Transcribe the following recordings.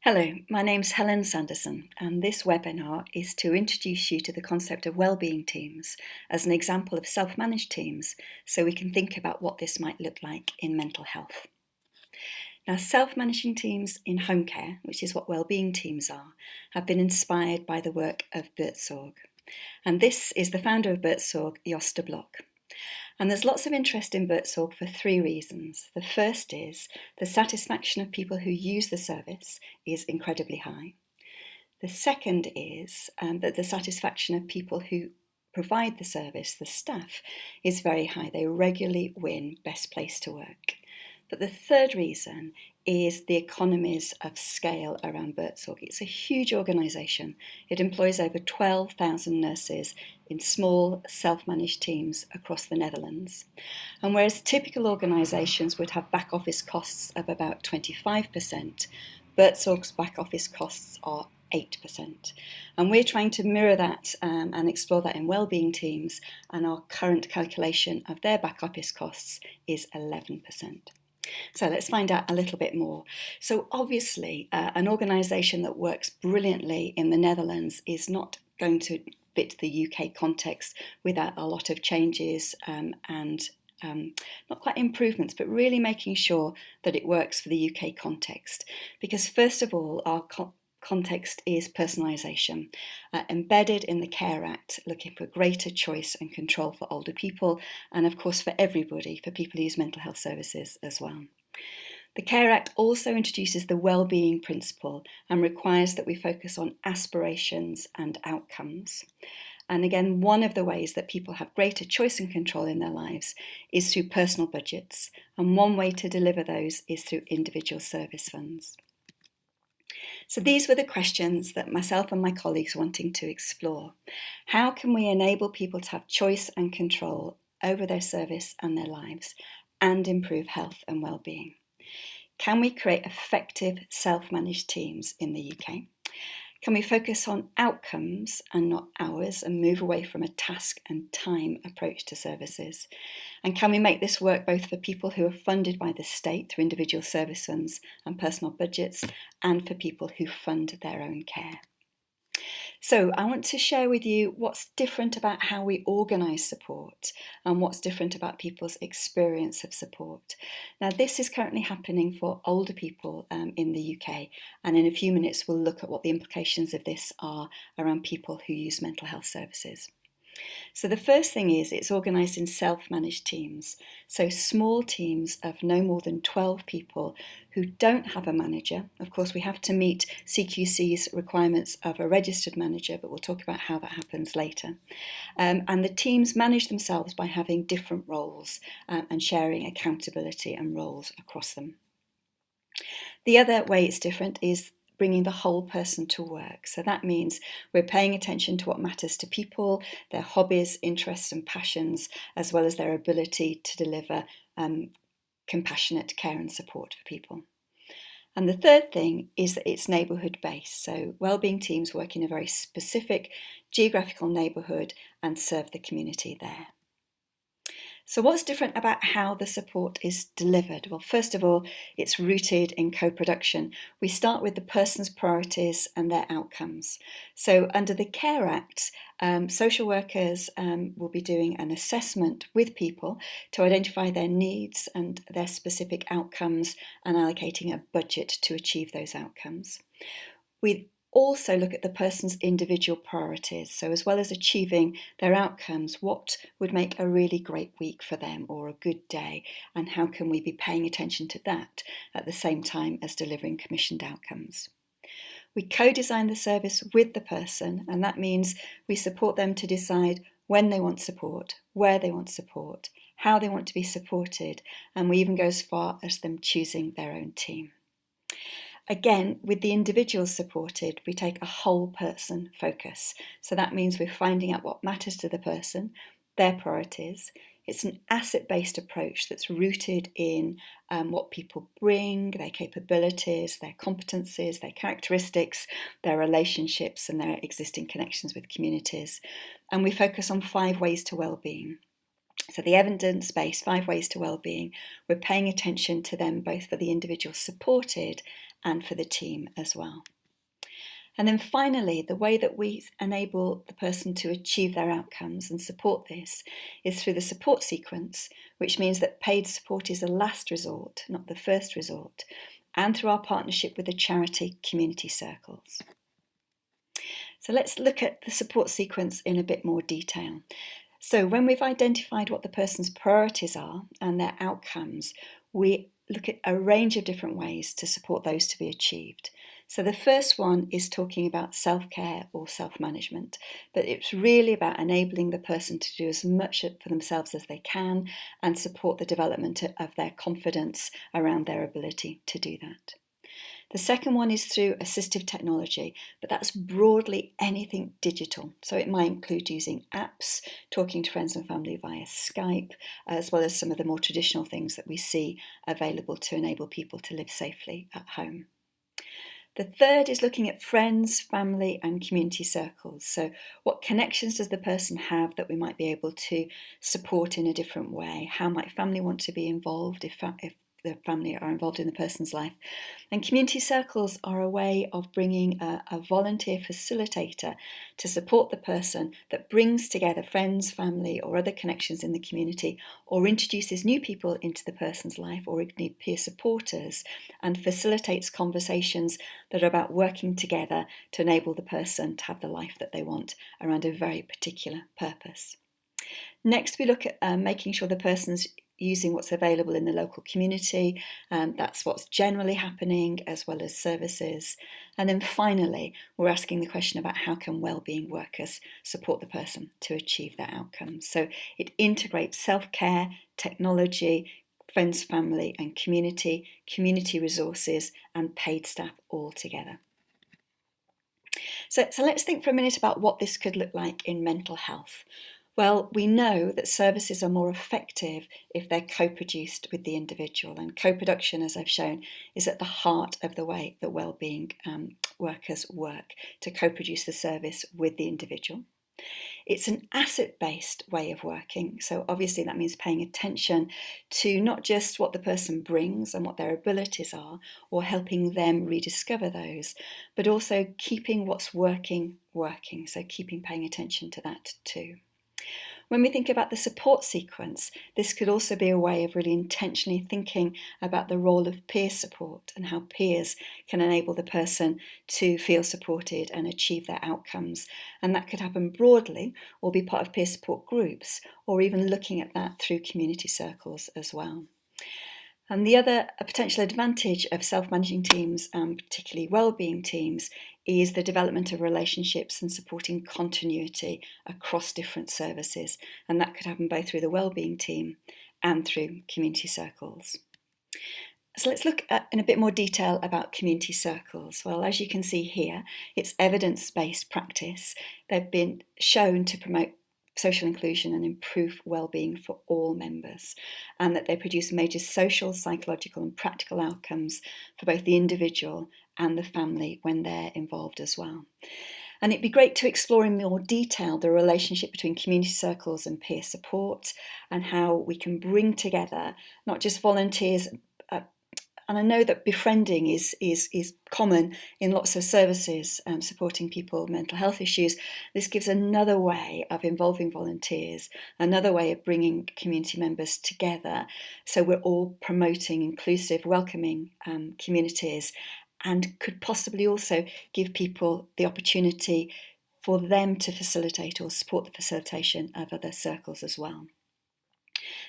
Hello, my name's Helen Sanderson, and this webinar is to introduce you to the concept of wellbeing teams as an example of self-managed teams, so we can think about what this might look like in mental health. Now, self-managing teams in home care, which is what wellbeing teams are, have been inspired by the work of Buurtzorg. And this is the founder of Buurtzorg, Jos de Blok. And there's lots of interest in Buurtzorg for three reasons. The first is the satisfaction of people who use the service is incredibly high. The second is that the satisfaction of people who provide the service, the staff, is very high. They regularly win Best Place to Work. But the third reason is the economies of scale around Buurtzorg. It's a huge organisation. It employs over 12,000 nurses in small self-managed teams across the Netherlands. And whereas typical organisations would have back office costs of about 25%, Buurtzorg's back office costs are 8%. And we're trying to mirror that and explore that in wellbeing teams, and our current calculation of their back office costs is 11%. So let's find out a little bit more. So obviously, an organisation that works brilliantly in the Netherlands is not going to fit the UK context without a lot of changes and not quite improvements, but really making sure that it works for the UK context. Because first of all, our context is personalisation, embedded in the Care Act, looking for greater choice and control for older people, and of course for everybody, for people who use mental health services as well. The Care Act also introduces the wellbeing principle and requires that we focus on aspirations and outcomes. And again, one of the ways that people have greater choice and control in their lives is through personal budgets, and one way to deliver those is through individual service funds. So these were the questions that myself and my colleagues wanting to explore. How can we enable people to have choice and control over their service and their lives and improve health and well-being? Can we create effective self-managed teams in the UK? Can we focus on outcomes and not hours and move away from a task and time approach to services? And can we make this work both for people who are funded by the state through individual service funds and personal budgets, and for people who fund their own care? So I want to share with you what's different about how we organise support and what's different about people's experience of support. Now, this is currently happening for older people in the UK, and in a few minutes we'll look at what the implications of this are around people who use mental health services. So the first thing is it's organised in self-managed teams, so small teams of no more than 12 people who don't have a manager. Of course, we have to meet CQC's requirements of a registered manager, but we'll talk about how that happens later. And the teams manage themselves by having different roles and sharing accountability and roles across them. The other way it's different is bringing the whole person to work. So that means we're paying attention to what matters to people, their hobbies, interests and passions, as well as their ability to deliver compassionate care and support for people. And the third thing is that it's neighbourhood based. So wellbeing teams work in a very specific geographical neighbourhood and serve the community there. So what's different about how the support is delivered? Well, first of all, it's rooted in co-production. We start with the person's priorities and their outcomes. So under the Care Act, social workers will be doing an assessment with people to identify their needs and their specific outcomes and allocating a budget to achieve those outcomes. We also look at the person's individual priorities. So as well as achieving their outcomes, what would make a really great week for them or a good day, and how can we be paying attention to that at the same time as delivering commissioned outcomes? We co-design the service with the person, and that means we support them to decide when they want support, where they want support, how they want to be supported, and we even go as far as them choosing their own team. Again, with the individuals supported, we take a whole person focus. So that means we're finding out what matters to the person, their priorities. It's an asset-based approach that's rooted in what people bring, their capabilities, their competencies, their characteristics, their relationships and their existing connections with communities. And we focus on 5 ways to wellbeing. So the evidence-based 5 ways to wellbeing, we're paying attention to them both for the individual supported and for the team as well. And then finally, the way that we enable the person to achieve their outcomes and support this is through the support sequence, which means that paid support is a last resort, not the first resort, and through our partnership with the charity Community Circles. So let's look at the support sequence in a bit more detail. So when we've identified what the person's priorities are and their outcomes, we look at a range of different ways to support those to be achieved. So the first one is talking about self-care or self-management, but it's really about enabling the person to do as much for themselves as they can and support the development of their confidence around their ability to do that. The second one is through assistive technology, but that's broadly anything digital. So it might include using apps, talking to friends and family via Skype, as well as some of the more traditional things that we see available to enable people to live safely at home. The third is looking at friends, family and community circles. So what connections does the person have that we might be able to support in a different way? How might family want to be involved if the family are involved in the person's life? And community circles are a way of bringing a volunteer facilitator to support the person that brings together friends, family or other connections in the community, or introduces new people into the person's life or peer supporters, and facilitates conversations that are about working together to enable the person to have the life that they want around a very particular purpose. Next, we look at making sure the person's using what's available in the local community. That's what's generally happening, as well as services. And then finally, we're asking the question about how can wellbeing workers support the person to achieve their outcomes. So it integrates self-care, technology, friends, family and community resources and paid staff all together. So let's think for a minute about what this could look like in mental health. Well, we know that services are more effective if they're co-produced with the individual, and co-production, as I've shown, is at the heart of the way that wellbeing workers work, to co-produce the service with the individual. It's an asset-based way of working, so obviously that means paying attention to not just what the person brings and what their abilities are, or helping them rediscover those, but also keeping what's working, so paying attention to that too. When we think about the support sequence, this could also be a way of really intentionally thinking about the role of peer support and how peers can enable the person to feel supported and achieve their outcomes. And that could happen broadly or be part of peer support groups, or even looking at that through community circles as well. And the other potential advantage of self-managing teams, and particularly wellbeing teams, is the development of relationships and supporting continuity across different services. And that could happen both through the wellbeing team and through community circles. So let's look at, in a bit more detail about community circles. Well, as you can see here, it's evidence-based practice. They've been shown to promote social inclusion and improve well-being for all members, and that they produce major social, psychological and practical outcomes for both the individual and the family when they're involved as well. And it'd be great to explore in more detail the relationship between community circles and peer support, and how we can bring together not just volunteers, and I know that befriending is common in lots of services supporting people with mental health issues. This gives another way of involving volunteers, another way of bringing community members together, so we're all promoting inclusive, welcoming communities, and could possibly also give people the opportunity for them to facilitate or support the facilitation of other circles as well.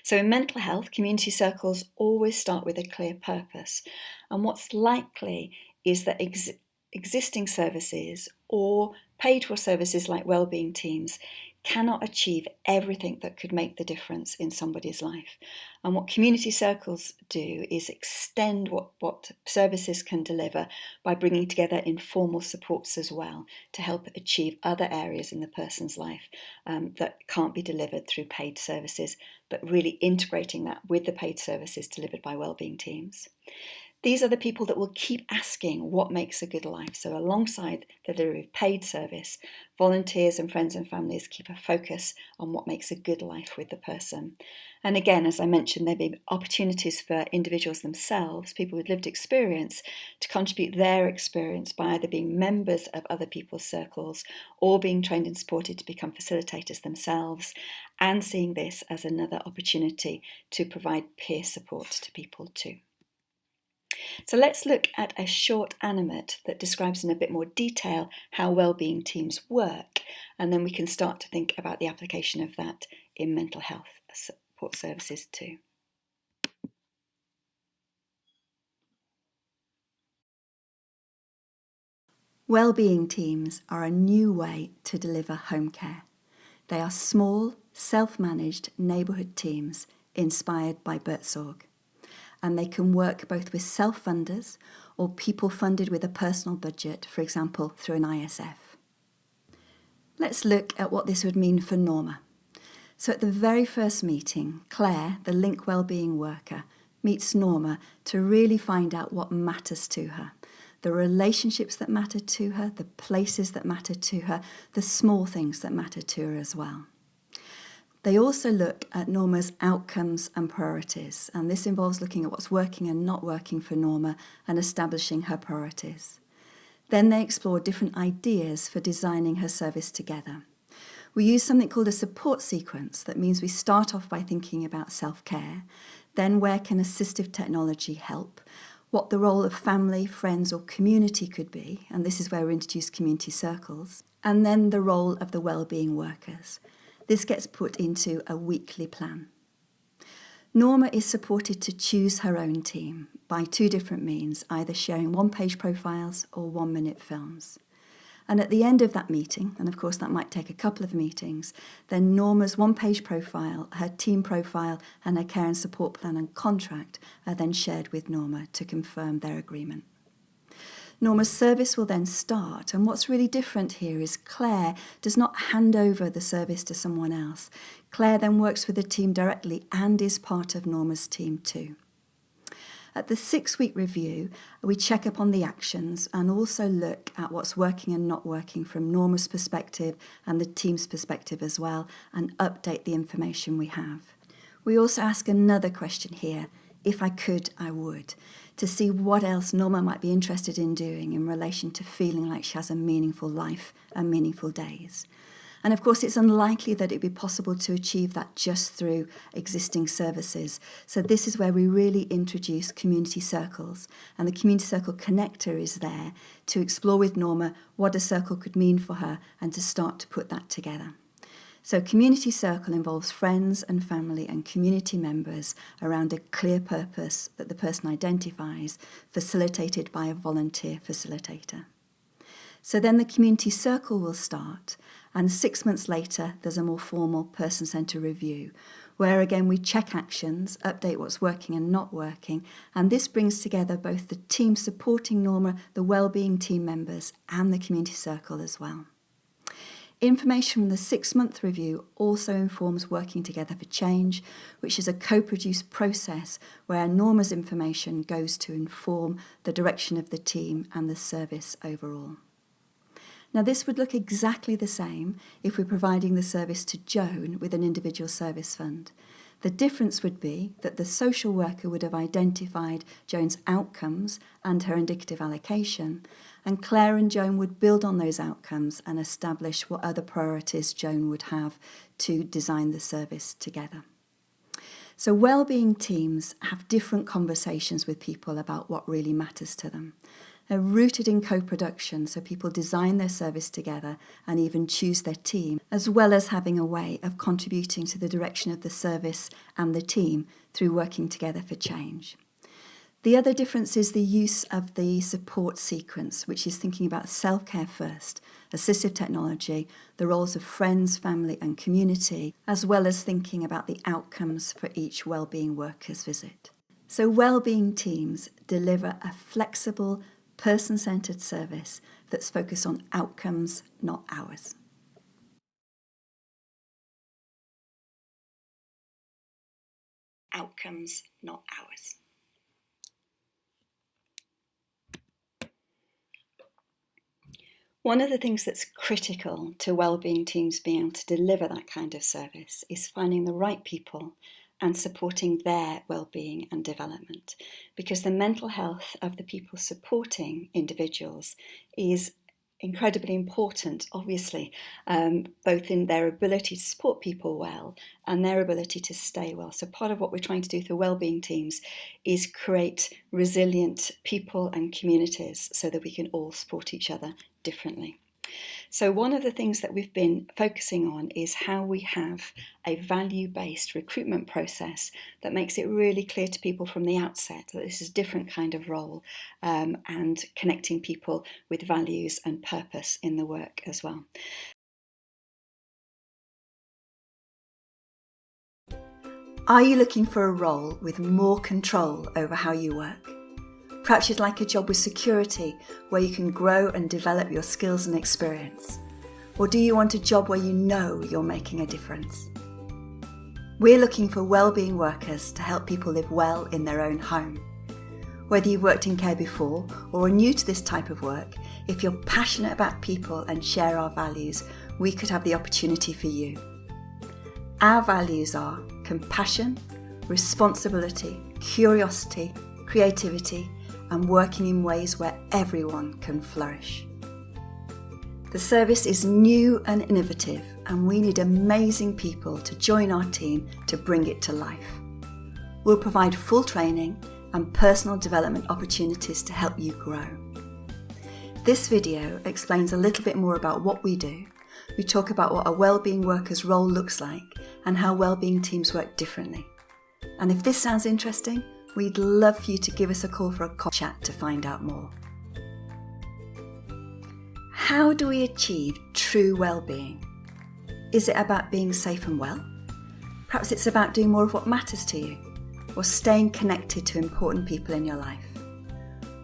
So in mental health, community circles always start with a clear purpose. And what's likely is that existing services or paid for services like wellbeing teams cannot achieve everything that could make the difference in somebody's life. And what community circles do is extend what services can deliver by bringing together informal supports as well to help achieve other areas in the person's life that can't be delivered through paid services, but really integrating that with the paid services delivered by wellbeing teams. These are the people that will keep asking what makes a good life. So alongside the delivery of paid service, volunteers and friends and families keep a focus on what makes a good life with the person. And again, as I mentioned, there'll be opportunities for individuals themselves, people with lived experience, to contribute their experience by either being members of other people's circles or being trained and supported to become facilitators themselves, and seeing this as another opportunity to provide peer support to people too. So let's look at a short animate that describes in a bit more detail how wellbeing teams work, and then we can start to think about the application of that in mental health support services too. Wellbeing teams are a new way to deliver home care. They are small, self-managed neighbourhood teams inspired by Buurtzorg. And they can work both with self-funders or people funded with a personal budget, for example, through an ISF. Let's look at what this would mean for Norma. So at the very first meeting, Claire, the Link Wellbeing worker, meets Norma to really find out what matters to her. The relationships that matter to her, the places that matter to her, the small things that matter to her as well. They also look at Norma's outcomes and priorities, and this involves looking at what's working and not working for Norma and establishing her priorities. Then they explore different ideas for designing her service together. We use something called a support sequence. That means we start off by thinking about self-care, then where can assistive technology help, what the role of family, friends or community could be, and this is where we introduce community circles, and then the role of the wellbeing workers. This gets put into a weekly plan. Norma is supported to choose her own team by two different means, either sharing one-page profiles or one-minute films. And at the end of that meeting, and of course that might take a couple of meetings, then Norma's one-page profile, her team profile and her care and support plan and contract are then shared with Norma to confirm their agreement. Norma's service will then start, and what's really different here is Claire does not hand over the service to someone else. Claire then works with the team directly and is part of Norma's team too. At the 6-week review, we check up on the actions and also look at what's working and not working from Norma's perspective and the team's perspective as well, and update the information we have. We also ask another question here: if I could, I would, to see what else Norma might be interested in doing in relation to feeling like she has a meaningful life and meaningful days. And of course, it's unlikely that it'd be possible to achieve that just through existing services. So this is where we really introduce community circles, and the community circle connector is there to explore with Norma what a circle could mean for her and to start to put that together. So community circle involves friends and family and community members around a clear purpose that the person identifies, facilitated by a volunteer facilitator. So then the community circle will start, and 6 months later there's a more formal person-centred review, where again we check actions, update what's working and not working, and this brings together both the team supporting Norma, the wellbeing team members, and the community circle as well. Information from the 6-month review also informs Working Together for Change, which is a co-produced process where Norma's information goes to inform the direction of the team and the service overall. Now, this would look exactly the same if we're providing the service to Joan with an individual service fund. The difference would be that the social worker would have identified Joan's outcomes and her indicative allocation, and Claire and Joan would build on those outcomes and establish what other priorities Joan would have to design the service together. So wellbeing teams have different conversations with people about what really matters to them. They're rooted in co-production, so people design their service together and even choose their team, as well as having a way of contributing to the direction of the service and the team through Working Together for Change. The other difference is the use of the support sequence, which is thinking about self-care first, assistive technology, the roles of friends, family and community, as well as thinking about the outcomes for each wellbeing worker's visit. So wellbeing teams deliver a flexible, person-centred service that's focused on outcomes, not hours. Outcomes, not hours. One of the things that's critical to wellbeing teams being able to deliver that kind of service is finding the right people and supporting their well-being and development, because the mental health of the people supporting individuals is incredibly important, obviously, both in their ability to support people well and their ability to stay well. So part of what we're trying to do through wellbeing teams is create resilient people and communities so that we can all support each other differently. So one of the things that we've been focusing on is how we have a value-based recruitment process that makes it really clear to people from the outset that this is a different kind of role, and connecting people with values and purpose in the work as well. Are you looking for a role with more control over how you work? Perhaps you'd like a job with security where you can grow and develop your skills and experience. Or do you want a job where you know you're making a difference? We're looking for wellbeing workers to help people live well in their own home. Whether you've worked in care before or are new to this type of work, if you're passionate about people and share our values, we could have the opportunity for you. Our values are compassion, responsibility, curiosity, creativity, and working in ways where everyone can flourish. The service is new and innovative, and we need amazing people to join our team to bring it to life. We'll provide full training and personal development opportunities to help you grow. This video explains a little bit more about what we do. We talk about what a wellbeing worker's role looks like and how wellbeing teams work differently. And if this sounds interesting, we'd love for you to give us a call for a chat to find out more. How do we achieve true well-being? Is it about being safe and well? Perhaps it's about doing more of what matters to you, or staying connected to important people in your life.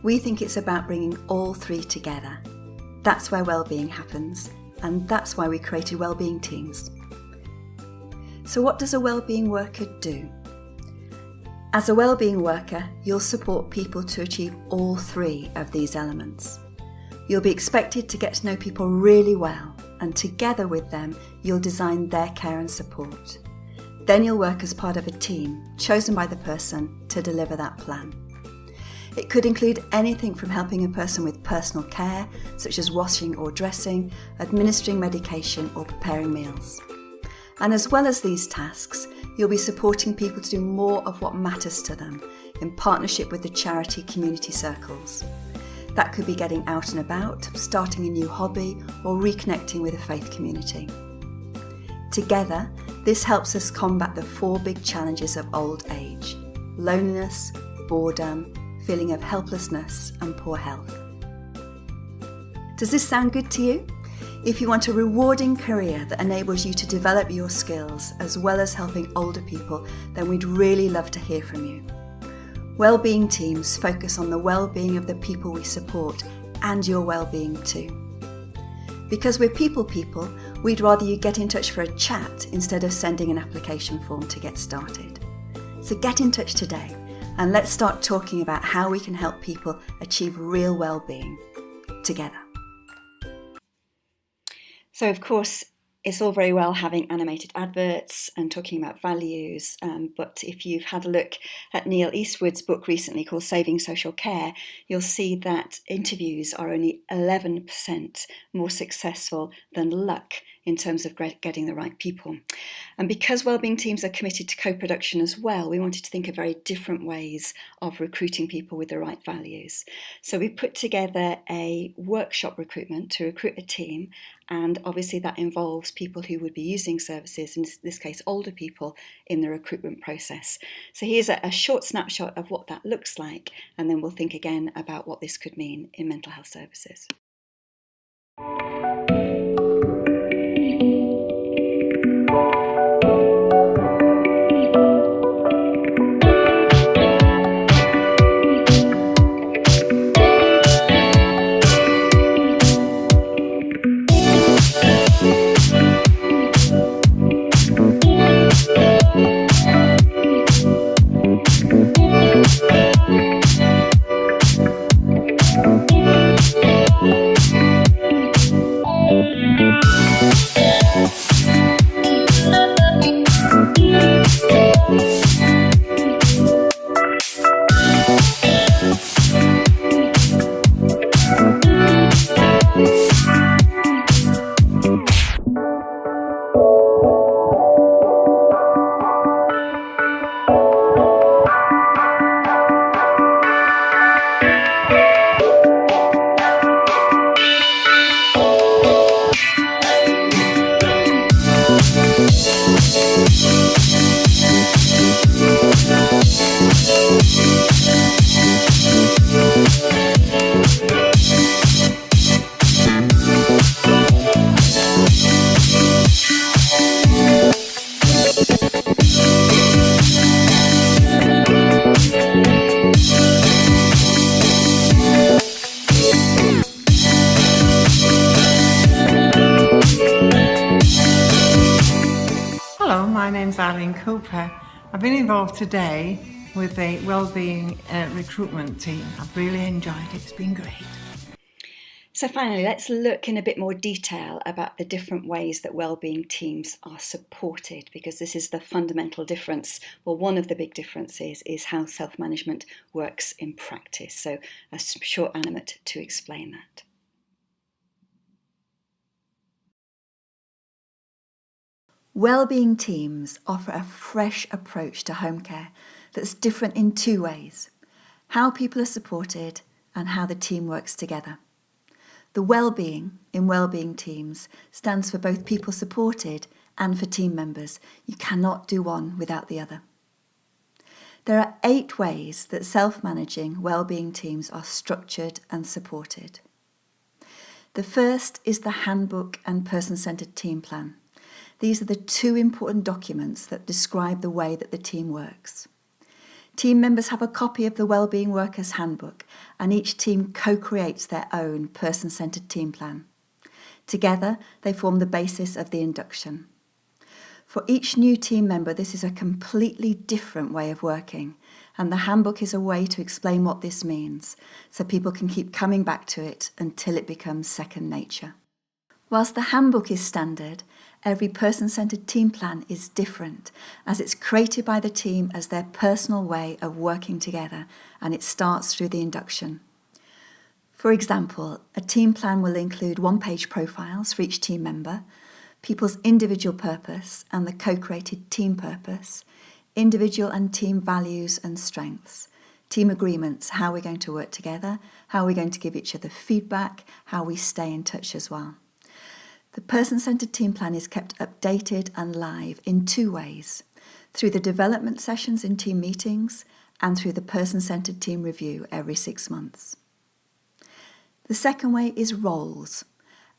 We think it's about bringing all three together. That's where well-being happens, and that's why we created wellbeing teams. So what does a wellbeing worker do? As a wellbeing worker, you'll support people to achieve all three of these elements. You'll be expected to get to know people really well, and together with them, you'll design their care and support. Then you'll work as part of a team, chosen by the person to deliver that plan. It could include anything from helping a person with personal care, such as washing or dressing, administering medication, or preparing meals. And as well as these tasks, you'll be supporting people to do more of what matters to them in partnership with the charity community circles. That could be getting out and about, starting a new hobby, or reconnecting with a faith community. Together, this helps us combat the four big challenges of old age: loneliness, boredom, feeling of helplessness, and poor health. Does this sound good to you? If you want a rewarding career that enables you to develop your skills as well as helping older people, then we'd really love to hear from you. Wellbeing teams focus on the well-being of the people we support and your well-being too. Because we're people, we'd rather you get in touch for a chat instead of sending an application form to get started. So get in touch today and let's start talking about how we can help people achieve real well-being together. So of course, it's all very well having animated adverts and talking about values, but if you've had a look at Neil Eastwood's book recently called Saving Social Care, you'll see that interviews are only 11% more successful than luck in terms of getting the right people. And because wellbeing teams are committed to co-production as well, we wanted to think of very different ways of recruiting people with the right values. So we put together a workshop recruitment to recruit a team, and obviously that involves people who would be using services, in this case older people, in the recruitment process. So here's a short snapshot of what that looks like, and then we'll think again about what this could mean in mental health services. Hello, my name's Eileen Cooper. I've been involved today with the Wellbeing recruitment team. I've really enjoyed it. It's been great. So finally, let's look in a bit more detail about the different ways that wellbeing teams are supported, because this is the fundamental difference. Well, one of the big differences is how self-management works in practice. So a short animate to explain that. Wellbeing teams offer a fresh approach to home care that's different in two ways: how people are supported and how the team works together. The well-being in wellbeing teams stands for both people supported and for team members. You cannot do one without the other. There are 8 ways that self-managing wellbeing teams are structured and supported. The first is the handbook and person-centred team plan. These are the 2 important documents that describe the way that the team works. Team members have a copy of the Wellbeing Workers Handbook, and each team co-creates their own person-centred team plan. Together, they form the basis of the induction. For each new team member, this is a completely different way of working, and the handbook is a way to explain what this means, so people can keep coming back to it until it becomes second nature. Whilst the handbook is standard, every person-centred team plan is different, as it's created by the team as their personal way of working together, and it starts through the induction. For example, a team plan will include one-page profiles for each team member, people's individual purpose and the co-created team purpose, individual and team values and strengths, team agreements, how we're going to work together, how we're going to give each other feedback, how we stay in touch as well. The person-centred team plan is kept updated and live in 2 ways: through the development sessions in team meetings and through the person-centred team review every 6 months. The second way is roles.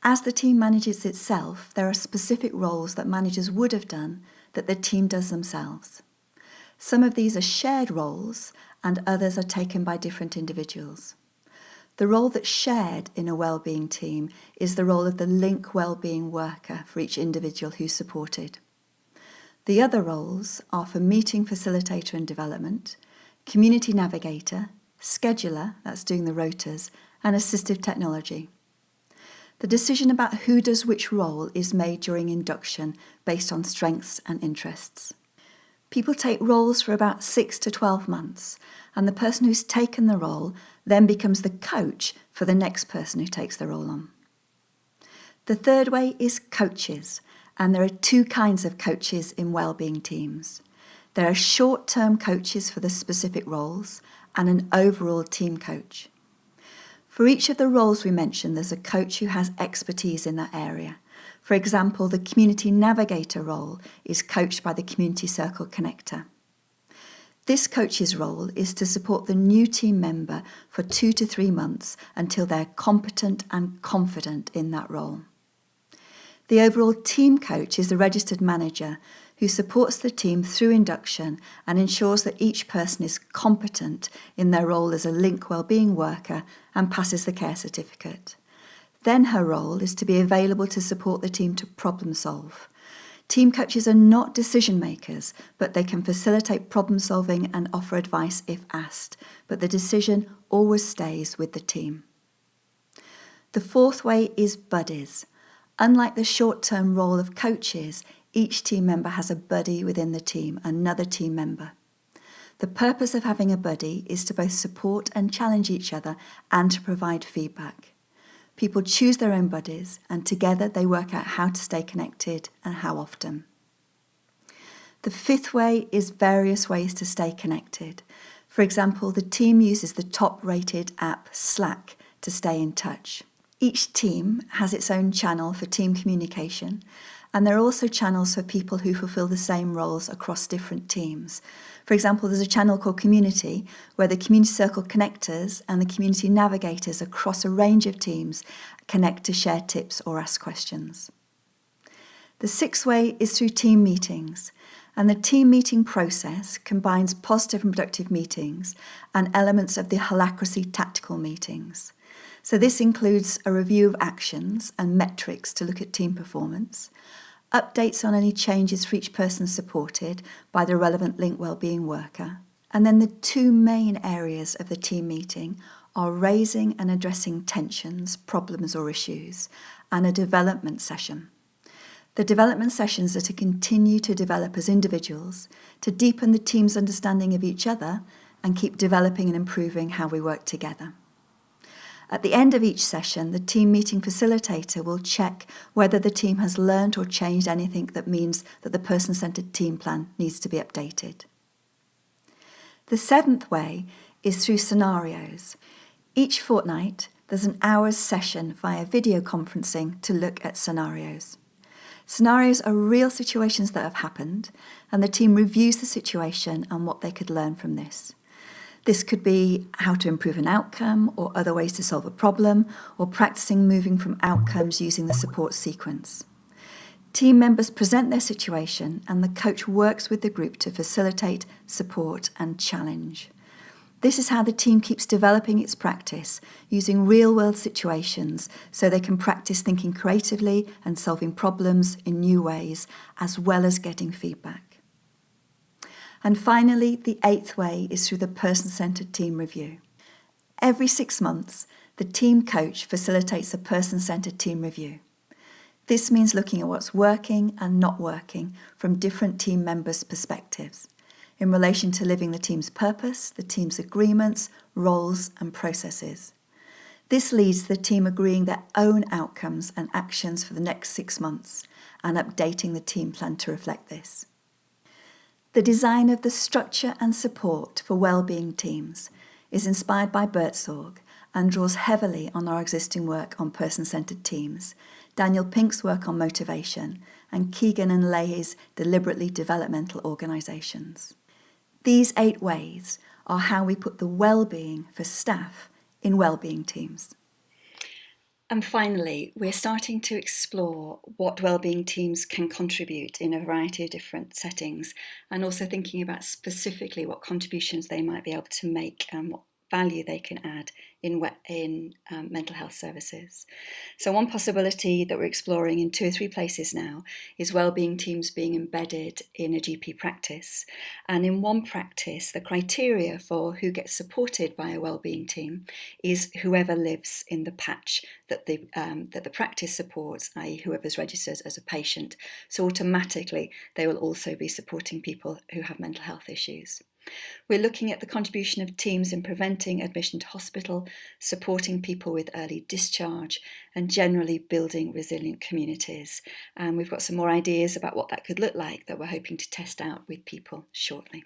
As the team manages itself, there are specific roles that managers would have done that the team does themselves. Some of these are shared roles and others are taken by different individuals. The role that's shared in a wellbeing team is the role of the link wellbeing worker for each individual who's supported. The other roles are for meeting facilitator and development, community navigator, scheduler, that's doing the rotas, and assistive technology. The decision about who does which role is made during induction based on strengths and interests. People take roles for about 6 to 12 months, and the person who's taken the role then becomes the coach for the next person who takes the role on. The third way is coaches, and there are 2 kinds of coaches in wellbeing teams. There are short-term coaches for the specific roles and an overall team coach. For each of the roles we mentioned, there's a coach who has expertise in that area. For example, the community navigator role is coached by the community circle connector. This coach's role is to support the new team member for 2 to 3 months until they're competent and confident in that role. The overall team coach is the registered manager who supports the team through induction and ensures that each person is competent in their role as a link wellbeing worker and passes the care certificate. Then her role is to be available to support the team to problem solve. Team coaches are not decision makers, but they can facilitate problem solving and offer advice if asked, but the decision always stays with the team. The fourth way is buddies. Unlike the short-term role of coaches, each team member has a buddy within the team, another team member. The purpose of having a buddy is to both support and challenge each other and to provide feedback. People choose their own buddies, and together they work out how to stay connected and how often. The fifth way is various ways to stay connected. For example, the team uses the top-rated app Slack to stay in touch. Each team has its own channel for team communication, and there are also channels for people who fulfill the same roles across different teams. For example, there's a channel called Community, where the community circle connectors and the community navigators across a range of teams connect to share tips or ask questions. The sixth way is through team meetings, and the team meeting process combines positive and productive meetings and elements of the holacracy tactical meetings. So this includes a review of actions and metrics to look at team performance, updates on any changes for each person supported by the relevant linked wellbeing worker. And then the two main areas of the team meeting are raising and addressing tensions, problems or issues, and a development session. The development sessions are to continue to develop as individuals, to deepen the team's understanding of each other, and keep developing and improving how we work together. At the end of each session, the team meeting facilitator will check whether the team has learned or changed anything that means that the person-centred team plan needs to be updated. The seventh way is through scenarios. Each fortnight, there's an hour's session via video conferencing to look at scenarios. Scenarios are real situations that have happened, and the team reviews the situation and what they could learn from this. This could be how to improve an outcome or other ways to solve a problem, or practicing moving from outcomes using the support sequence. Team members present their situation and the coach works with the group to facilitate, support and challenge. This is how the team keeps developing its practice, using real-world situations so they can practice thinking creatively and solving problems in new ways, as well as getting feedback. And finally, the eighth way is through the person-centred team review. Every 6 months, the team coach facilitates a person-centred team review. This means looking at what's working and not working from different team members' perspectives, in relation to living the team's purpose, the team's agreements, roles and processes. This leads to the team agreeing their own outcomes and actions for the next 6 months and updating the team plan to reflect this. The design of the structure and support for wellbeing teams is inspired by Buurtzorg and draws heavily on our existing work on person-centred teams, Daniel Pink's work on motivation, and Keegan and Leahy's deliberately developmental organisations. These 8 ways are how we put the well-being for staff in wellbeing teams. And finally, we're starting to explore what wellbeing teams can contribute in a variety of different settings, and also thinking about specifically what contributions they might be able to make and what value they can add in mental health services. So one possibility that we're exploring in 2 or 3 places now is wellbeing teams being embedded in a GP practice. And in one practice, the criteria for who gets supported by a wellbeing team is whoever lives in the patch that the practice supports, i.e. whoever's registered as a patient. So automatically they will also be supporting people who have mental health issues. We're looking at the contribution of teams in preventing admission to hospital, supporting people with early discharge, and generally building resilient communities. And we've got some more ideas about what that could look like that we're hoping to test out with people shortly.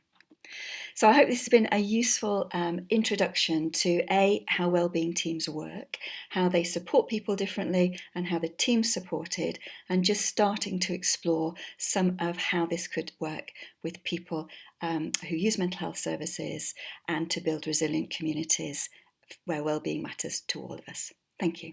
So I hope this has been a useful introduction to how wellbeing teams work, how they support people differently and how the team's supported, and just starting to explore some of how this could work with people who use mental health services and to build resilient communities where wellbeing matters to all of us. Thank you.